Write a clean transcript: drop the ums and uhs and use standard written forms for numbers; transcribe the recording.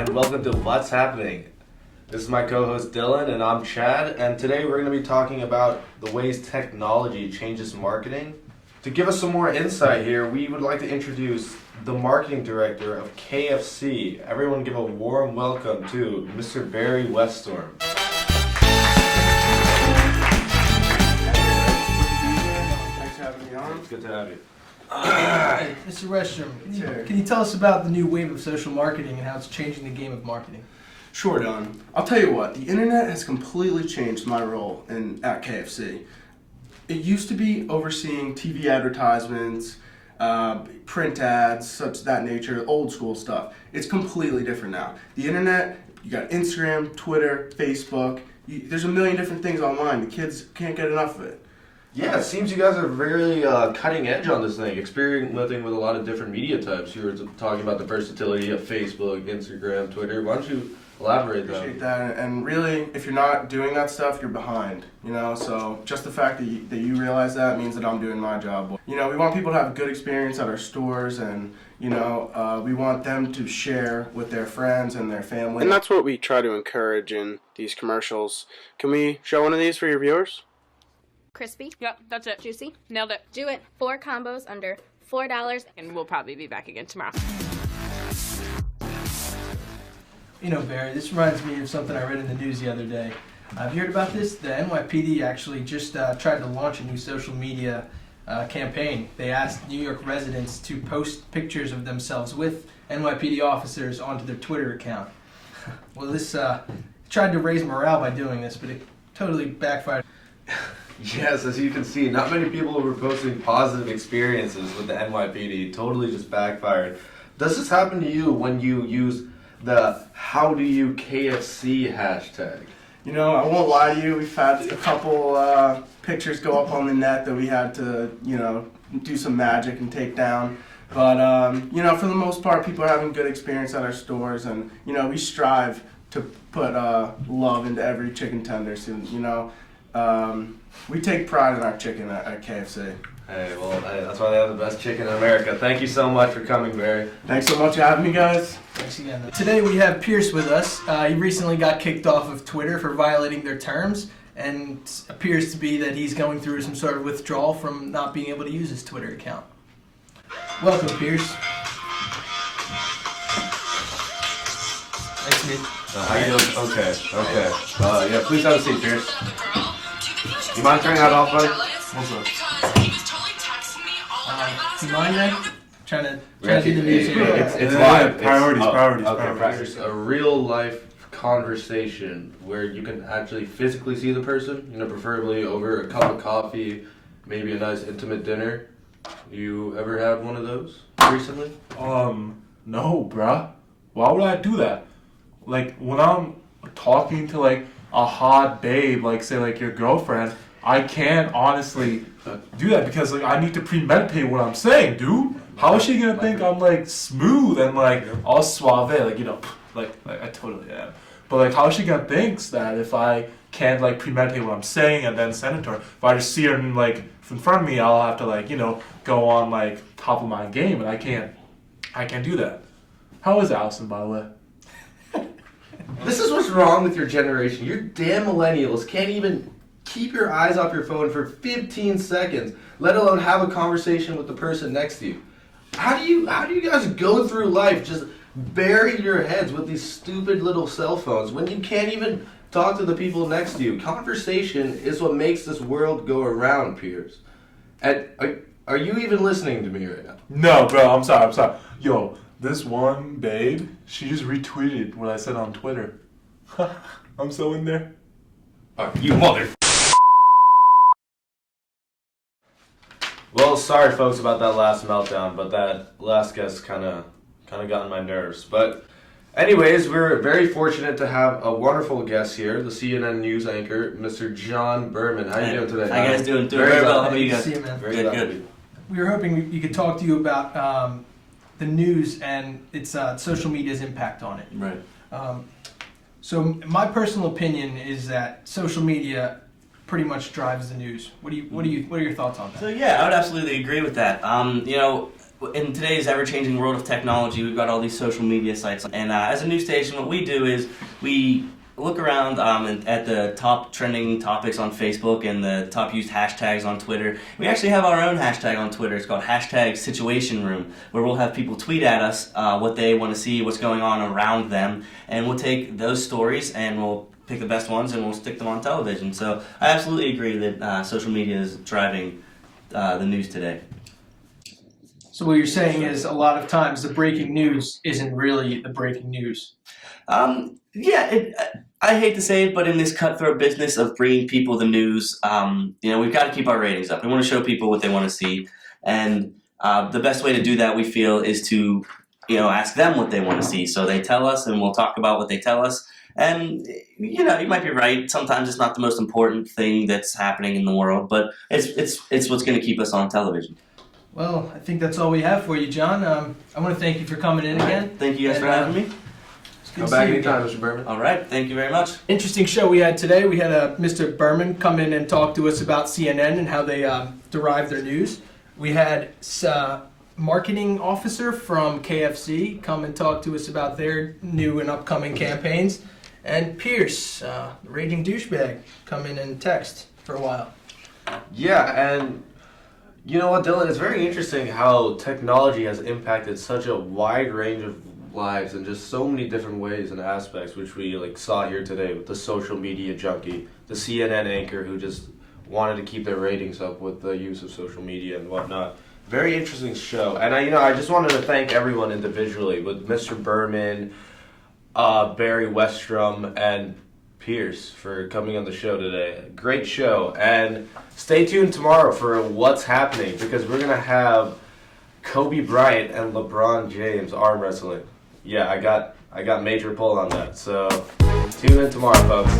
and welcome to What's Happening. This is my co-host Dylan, and I'm Chad, and today we're going to be talking about the ways technology changes marketing. To give us some more insight here, we would like to introduce the marketing director of KFC. Everyone give a warm welcome to Mr. Barry Weststorm. Thanks for having me on. It's good to have you. Hey, Mr. Westrom, can you tell us about the new wave of social marketing and how it's changing the game of marketing? Sure, Don. I'll tell you what, the internet has completely changed my role at KFC. It used to be overseeing TV advertisements, print ads, such that nature, old school stuff. It's completely different now. The internet, you got Instagram, Twitter, Facebook, there's a million different things online. The kids can't get enough of it. Yeah, it seems you guys are really cutting edge on this thing, experimenting with a lot of different media types. You were talking about the versatility of Facebook, Instagram, Twitter. Why don't you elaborate that? Appreciate that. And really, if you're not doing that stuff, you're behind. So just the fact that you realize that means that I'm doing my job. We want people to have a good experience at our stores, and we want them to share with their friends and their family. And that's what we try to encourage in these commercials. Can we show one of these for your viewers? Crispy. Yep, that's it. Juicy. Nailed it. Do it. 4 combos under $4. And we'll probably be back again tomorrow. Barry, this reminds me of something I read in the news the other day. Have you heard about this? The NYPD actually just tried to launch a new social media campaign. They asked New York residents to post pictures of themselves with NYPD officers onto their Twitter account. Well, this tried to raise morale by doing this, but it totally backfired. Yes, as you can see, not many people were posting positive experiences with the NYPD. Totally just backfired. Does this happen to you when you use the "How do you KFC" hashtag? I won't lie to you. We've had a couple pictures go up on the net that we had to, do some magic and take down. But, for the most part, people are having good experience at our stores, and, we strive to put love into every chicken tender. So, we take pride in our chicken at KFC. Hey, that's why they have the best chicken in America. Thank you so much for coming, Barry. Thanks so much for having me, guys. Thanks again. Today we have Pierce with us. He recently got kicked off of Twitter for violating their terms, and appears to be that he's going through some sort of withdrawal from not being able to use his Twitter account. Welcome, Pierce. Nice to meet you. How you doing? Okay. Yeah, please have a seat, Pierce. You mind turning that off, buddy? What's up? Do you mind that? Trying to do the music. It's live. Priorities. Okay, practice a real life conversation where you can actually physically see the person, preferably over a cup of coffee, maybe a nice intimate dinner. You ever had one of those recently? No, bruh. Why would I do that? Like, when I'm talking to, a hot babe, say, your girlfriend, I can't honestly do that because, I need to premeditate what I'm saying, dude. How is she gonna think I'm, smooth and, all suave, I totally am. But, how is she gonna think that if I can't, premeditate what I'm saying and then send it to her? If I just see her in, in front of me, I'll have to, go on, top of my game, and I can't do that. How is Allison, by the way? This is what's wrong with your generation. You damn millennials can't even keep your eyes off your phone for 15 seconds, let alone have a conversation with the person next to you. How do you guys go through life just bury your heads with these stupid little cell phones when you can't even talk to the people next to you? Conversation is what makes this world go around, Piers. And are you even listening to me right now? No, bro, I'm sorry. Yo, this one babe, she just retweeted what I said on Twitter. I'm so in there. You mother... Well, sorry folks about that last meltdown, but that last guest kind of got on my nerves. But anyways, we're very fortunate to have a wonderful guest here, the CNN News anchor, Mr. John Berman. How you doing today? How you guys doing? Very well. How about you guys? See you, man. Very Good. We were hoping we could talk to you about the news and its social media's impact on it. Right. So my personal opinion is that social media pretty much drives the news. What are your thoughts on that? So yeah, I would absolutely agree with that. in today's ever-changing world of technology, we've got all these social media sites, and as a news station, what we do is we look around at the top trending topics on Facebook and the top used hashtags on Twitter. We actually have our own hashtag on Twitter. It's called #SituationRoom, where we'll have people tweet at us what they want to see, what's going on around them, and we'll take those stories and we'll pick the best ones and we'll stick them on television. So I absolutely agree that social media is driving the news today. So what you're saying is a lot of times the breaking news isn't really the breaking news. I hate to say it, but in this cutthroat business of bringing people the news, we've got to keep our ratings up. We want to show people what they want to see, and the best way to do that, we feel, is to ask them what they want to see. So they tell us, and we'll talk about what they tell us. And you might be right. Sometimes it's not the most important thing that's happening in the world, but it's what's going to keep us on television. Well, I think that's all we have for you, John. I want to thank you for coming in again. Thank you guys for having me. Come back anytime, Mr. Berman. All right, thank you very much. Interesting show we had today. We had Mr. Berman come in and talk to us about CNN and how they derive their news. We had marketing officer from KFC come and talk to us about their new and upcoming campaigns. And Pierce, raging douchebag, come in and text for a while. Yeah, and you know what, Dylan? It's very interesting how technology has impacted such a wide range of lives in just so many different ways and aspects, which we saw here today with the social media junkie, the CNN anchor who just wanted to keep their ratings up with the use of social media and whatnot. Very interesting show, and I just wanted to thank everyone individually, with Mr. Berman, Barry Westrom, and Pierce for coming on the show today. Great show, and stay tuned tomorrow for What's Happening, because we're gonna have Kobe Bryant and LeBron James arm wrestling. Yeah, I got major pull on that. So tune in tomorrow, folks.